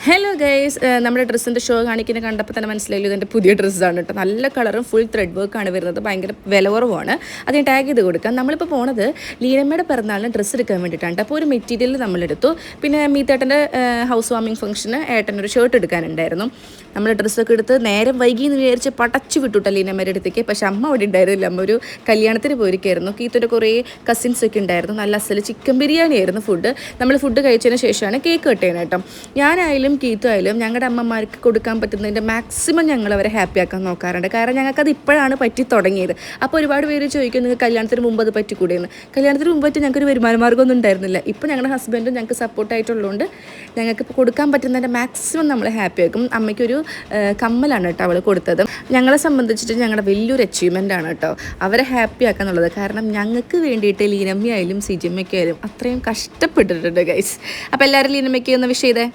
Hello guys, നമ്മുടെ ഡ്രസ്സിൻ്റെ show കാണിക്കുന്ന കണ്ടപ്പോൾ തന്നെ മനസ്സിലായില്ലോ ഇതെൻ്റെ പുതിയ ഡ്രസ്സാണ് കേട്ടോ. നല്ല കളറും ഫുൾ ത്രെഡ് വർക്കാണ് വരുന്നത്. ഭയങ്കര വില കുറവാണ്. അതിന് ടാഗ് ചെയ്ത് കൊടുക്കാം. നമ്മളിപ്പോൾ പോണത് ലീനമ്മയുടെ പിറന്നാളിന് ഡ്രസ്സ് എടുക്കാൻ വേണ്ടിയിട്ടാണ്. അപ്പോൾ ഒരു മെറ്റീരിയൽ നമ്മളെടുത്തു. പിന്നെ മീത്തേട്ടൻ്റെ ഹൗസ് വാമിംഗ് ഫംഗ്ഷന് ഏട്ടനൊരു ഷർട്ട് എടുക്കാനുണ്ടായിരുന്നു. നമ്മൾ ഡ്രസ്സൊക്കെ എടുത്ത് നേരം വൈകി എന്ന് വിചാരിച്ച് പടച്ചു വിട്ടുട്ടോ ലീനമ്മയുടെ അടുത്തേക്ക്. പക്ഷെ അമ്മ അവിടെ ഉണ്ടായിരുന്നില്ല. അമ്മ ഒരു കല്യാണത്തിന് പോയിരിക്കായിരുന്നു. കീത്തൊരു കുറേ കസിൻസൊക്കെ ഉണ്ടായിരുന്നു. നല്ല അസല് ചിക്കൻ ബിരിയാണി ആയിരുന്നു ഫുഡ്. നമ്മൾ ഫുഡ് കഴിച്ചതിന് ശേഷമാണ് കേക്ക് കട്ട് ചെയ്യുന്നത് കേട്ടോ. ഞാനായാലും കീത്തുമായാലും ഞങ്ങളുടെ അമ്മമാർക്ക് കൊടുക്കാൻ പറ്റുന്നതിൻ്റെ മാക്സിമം ഞങ്ങൾ അവരെ ഹാപ്പി ആക്കാൻ നോക്കാറുണ്ട്. കാരണം ഞങ്ങൾക്കത് ഇപ്പോഴാണ് പറ്റി തുടങ്ങിയത്. അപ്പോൾ ഒരുപാട് പേര് ചോദിക്കും നിങ്ങൾക്ക് കല്യാണത്തിന് മുമ്പ് അത് പറ്റിക്കൂടെയെന്ന്. കല്യാണത്തിന് മുമ്പായിട്ട് ഞങ്ങൾക്കൊരു വരുമാന മാർഗ്ഗമൊന്നും ഉണ്ടായിരുന്നില്ല. ഇപ്പോൾ ഞങ്ങളുടെ ഹസ്ബൻഡും ഞങ്ങൾക്ക് സപ്പോർട്ടായിട്ടുള്ളതുകൊണ്ട് ഞങ്ങൾക്ക് ഇപ്പോൾ കൊടുക്കാൻ പറ്റുന്നതിൻ്റെ മാക്സിമം നമ്മൾ ഹാപ്പി ആക്കും. അമ്മയ്ക്കൊരു കമ്മലാണ് കേട്ടോ അവൾ കൊടുത്തത്. ഞങ്ങളെ സംബന്ധിച്ചിട്ട് ഞങ്ങളുടെ വലിയൊരു അച്ചീവ്മെൻ്റ് ആണ് കേട്ടോ അവരെ ഹാപ്പി ആക്കുക എന്നുള്ളത്. കാരണം ഞങ്ങൾക്ക് വേണ്ടിയിട്ട് ലീനമ്മയായാലും സിജിമ്മയ്ക്കായാലും അത്രയും കഷ്ടപ്പെട്ടിട്ടുണ്ട് ഗൈസ്. അപ്പോൾ എല്ലാവരും ലീനമ്മയ്ക്ക് ഒന്ന് വിഷ് ചെയ്തേ.